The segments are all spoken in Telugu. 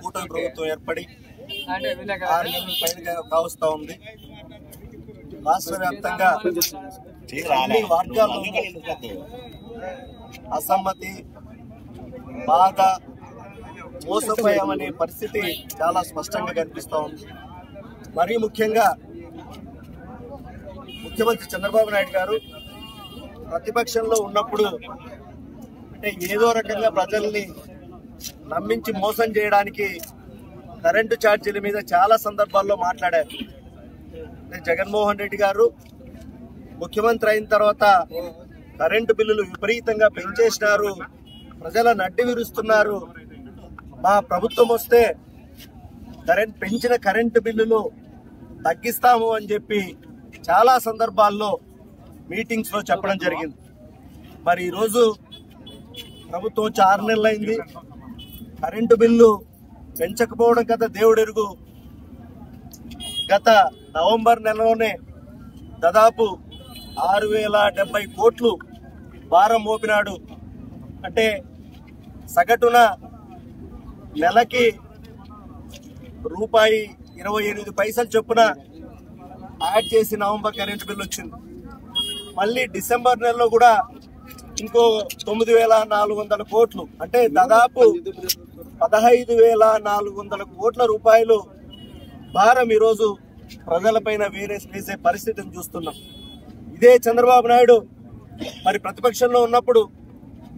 కూటమి ప్రభుత్వం ఏర్పడి 6 నెలల పైన కావస్తా ఉంది. రాష్ట్ర వ్యాప్తంగా అన్ని వర్గాల్లో అసమ్మతి, బాధ, మోసపోయామనే పరిస్థితి చాలా స్పష్టంగా కనిపిస్తా ఉంది. మరీ ముఖ్యంగా ముఖ్యమంత్రి చంద్రబాబు నాయుడు గారు ప్రతిపక్షంలో ఉన్నప్పుడు అంటే ఏదో రకంగా ప్రజల్ని నమ్మించి మోసం చేయడానికి కరెంటు ఛార్జీల మీద చాలా సందర్భాల్లో మాట్లాడారు. జగన్మోహన్ రెడ్డి గారు ముఖ్యమంత్రి అయిన తర్వాత కరెంటు బిల్లులు విపరీతంగా పెంచేసినారు, ప్రజల నడ్డి విరుస్తున్నారు, మా ప్రభుత్వం వస్తే పెంచిన కరెంటు బిల్లులు తగ్గిస్తాము అని చెప్పి చాలా సందర్భాల్లో మీటింగ్స్ లో చెప్పడం జరిగింది. మరి ఈరోజు ప్రభుత్వం 6 నెలలైంది, కరెంటు బిల్లు పెంచకపోవడం గత దేవుడెరుగు. గత నవంబర్ నెలలోనే దాదాపు 6,070 కోట్లు భారం మోపినాడు. అంటే సగటున నెలకి ₹1.28 చొప్పున యాడ్ చేసి నవంబర్ కరెంటు బిల్లు వచ్చింది. మళ్ళీ డిసెంబర్ నెలలో కూడా ఇంకో 9,400 కోట్లు, అంటే దాదాపు 15,400 కోట్ల రూపాయలు భారం ఈరోజు ప్రజలపైన వేసే పరిస్థితిని చూస్తున్నాం. ఇదే చంద్రబాబు నాయుడు మరి ప్రతిపక్షంలో ఉన్నప్పుడు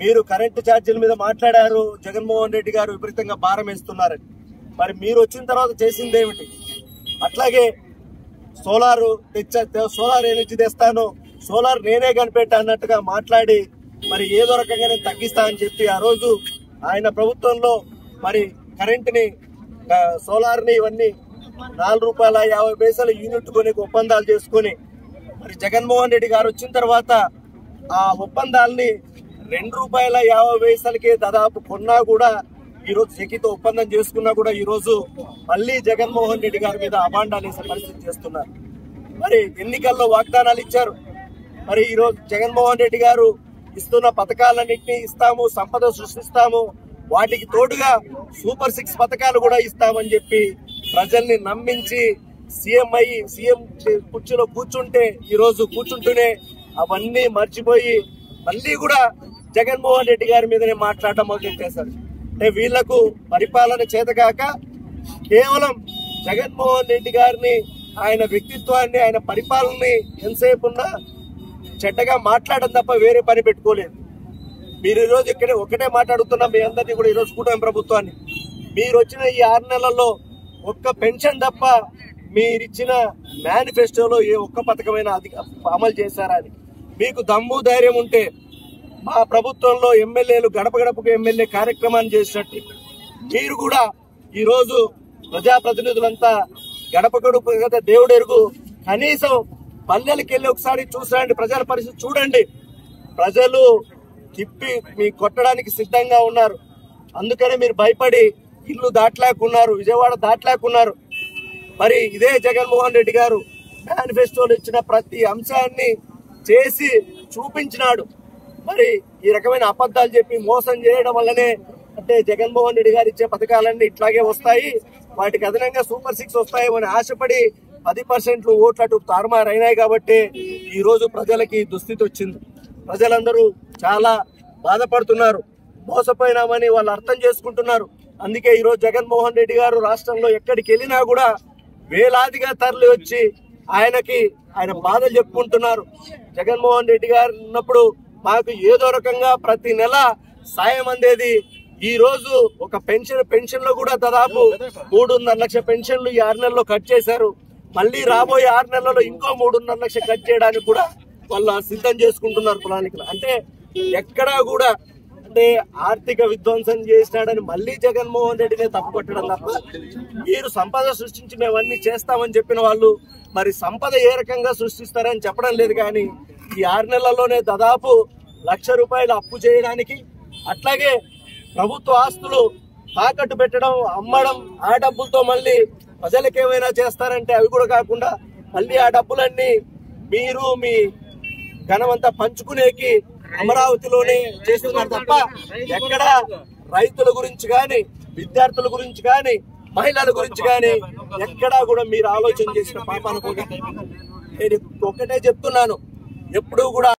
మీరు కరెంటు ఛార్జీల మీద మాట్లాడారు, జగన్మోహన్ రెడ్డి గారు విపరీతంగా భారం వేస్తున్నారని. మరి మీరు వచ్చిన తర్వాత చేసింది ఏమిటి? అట్లాగే సోలార్ ఎనర్జీ తెస్తాను, సోలార్ నేనే కనిపెట్టా అన్నట్టుగా మాట్లాడి మరి ఏదో రకంగా నేను తగ్గిస్తా అని చెప్పి ఆ రోజు ఆయన ప్రభుత్వంలో మరి కరెంటుని, సోలార్ ని ఇవన్నీ ₹4.50 యూనిట్ కొని ఒప్పందాలు చేసుకుని మరి జగన్మోహన్ రెడ్డి గారు వచ్చిన తర్వాత ఆ ఒప్పందాలని ₹2.50కే దాదాపు కొన్నా కూడా ఈరోజు సెకితో ఒప్పందం చేసుకున్నా కూడా ఈరోజు మళ్ళీ జగన్మోహన్ రెడ్డి గారి మీద అబాండాలు వేసే పరిస్థితి చేస్తున్నారు. మరి ఎన్నికల్లో వాగ్దానాలు ఇచ్చారు, మరి ఈరోజు జగన్మోహన్ రెడ్డి గారు ఇస్తున్న పథకాలన్నింటినీ ఇస్తాము, సంపద సృష్టిస్తాము, వాటికి తోడుగా సూపర్ 6 పథకాలు కూడా ఇస్తామని చెప్పి ప్రజల్ని నమ్మించి సీఎం కుర్చీలో కూర్చుంటూనే అవన్నీ మర్చిపోయి మళ్ళీ కూడా జగన్మోహన్ రెడ్డి గారి మీదనే మాట్లాడడం మొదలెట్టేశారు. అంటే వీళ్లకు పరిపాలన చేతగాక కేవలం జగన్మోహన్ రెడ్డి గారిని, ఆయన వ్యక్తిత్వాన్ని, ఆయన పరిపాలనని ఎంతసేపు ఉన్నా చెడ్డగా మాట్లాడడం తప్ప వేరే పని పెట్టుకోలేదు. మీరు ఈరోజు ఇక్కడే ఒకటే మాట్లాడుతున్నాం మీ అందరినీ కూడా, ఈరోజు కూటమి ప్రభుత్వాన్ని. మీరు వచ్చిన ఈ 6 నెలల్లో ఒక్క పెన్షన్ తప్ప మీరిచ్చిన మేనిఫెస్టోలో ఏ ఒక్క పథకమైన అమలు చేశారా అని మీకు దమ్ము ధైర్యం ఉంటే మా ప్రభుత్వంలో ఎమ్మెల్యేలు గడప గడపకు ఎమ్మెల్యే కార్యక్రమాన్ని చేసినట్టు మీరు కూడా ఈరోజు ప్రజాప్రతినిధులంతా గడప గడప కదా దేవుడెరుగు, కనీసం పల్లెలకి వెళ్ళి ఒకసారి చూసండి, ప్రజల పరిస్థితి చూడండి. ప్రజలు తిప్పి మీ కొట్టడానికి సిద్ధంగా ఉన్నారు. అందుకనే మీరు భయపడి ఇల్లు దాటలేకున్నారు, విజయవాడ దాటలేకున్నారు. మరి ఇదే జగన్మోహన్ రెడ్డి గారు మేనిఫెస్టోలో ఇచ్చిన ప్రతి అంశాన్ని చేసి చూపించినాడు. మరి ఈ రకమైన అబద్ధాలు చెప్పి మోసం చేయడం వల్లనే అంటే జగన్మోహన్ రెడ్డి గారు ఇచ్చే పథకాలన్నీ ఇట్లాగే వస్తాయి, వాటికి అదనంగా సూపర్ 6 వస్తాయేమని ఆశపడి 10% ఓట్లు అటు తారుమారైనాయి కాబట్టి ఈ రోజు ప్రజలకి దుస్థితి వచ్చింది. ప్రజలందరూ చాలా బాధపడుతున్నారు, మోసపోయినామని వాళ్ళు అర్థం చేసుకుంటున్నారు. అందుకే ఈ రోజు జగన్మోహన్ రెడ్డి గారు రాష్ట్రంలో ఎక్కడికి వెళ్ళినా కూడా వేలాదిగా తరలి వచ్చి ఆయన బాధలు చెప్పుకుంటున్నారు. జగన్మోహన్ రెడ్డి గారు ఉన్నప్పుడు మాకు ఏదో రకంగా ప్రతి నెల సాయం అందేది. ఈ రోజు ఒక పెన్షన్ లో కూడా దాదాపు 3.5 లక్షల పెన్షన్లు ఈ 6 నెలల్లో కట్ చేశారు. మళ్ళీ రాబోయే 6 నెలల్లో ఇంకో 3.5 లక్షలు కట్ చేయడానికి కూడా వాళ్ళు సిద్ధం చేసుకుంటున్నారు ప్రణాళికలు. అంటే ఎక్కడా కూడా అంటే ఆర్థిక విధ్వంసం చేసినాడని మళ్ళీ జగన్మోహన్ రెడ్డినే తప్పుపట్టడం తప్ప మీరు సంపద సృష్టించి మేము అన్ని చేస్తామని చెప్పిన వాళ్ళు మరి సంపద ఏ రకంగా సృష్టిస్తారని చెప్పడం లేదు. కానీ ఈ 6 నెలల్లోనే దాదాపు ₹1,00,000 అప్పు చేయడానికి, అట్లాగే ప్రభుత్వ ఆస్తులు తాకట్టు పెట్టడం, అమ్మడం, ఆ డబ్బులతో మళ్ళీ ప్రజలకు ఏమైనా చేస్తారంటే అవి కూడా కాకుండా మళ్ళీ ఆ డబ్బులన్నీ మీరు మీ ఘనమంతా పంచుకునేకి అమరావతిలోనే చేస్తున్నారు తప్ప ఎక్కడ రైతుల గురించి కానీ, విద్యార్థుల గురించి కానీ, మహిళల గురించి కానీ ఎక్కడా కూడా మీరు ఆలోచన చేసిన పాపాను కూడా నేను ఒక్కటే చెప్తున్నాను, ఎప్పుడూ కూడా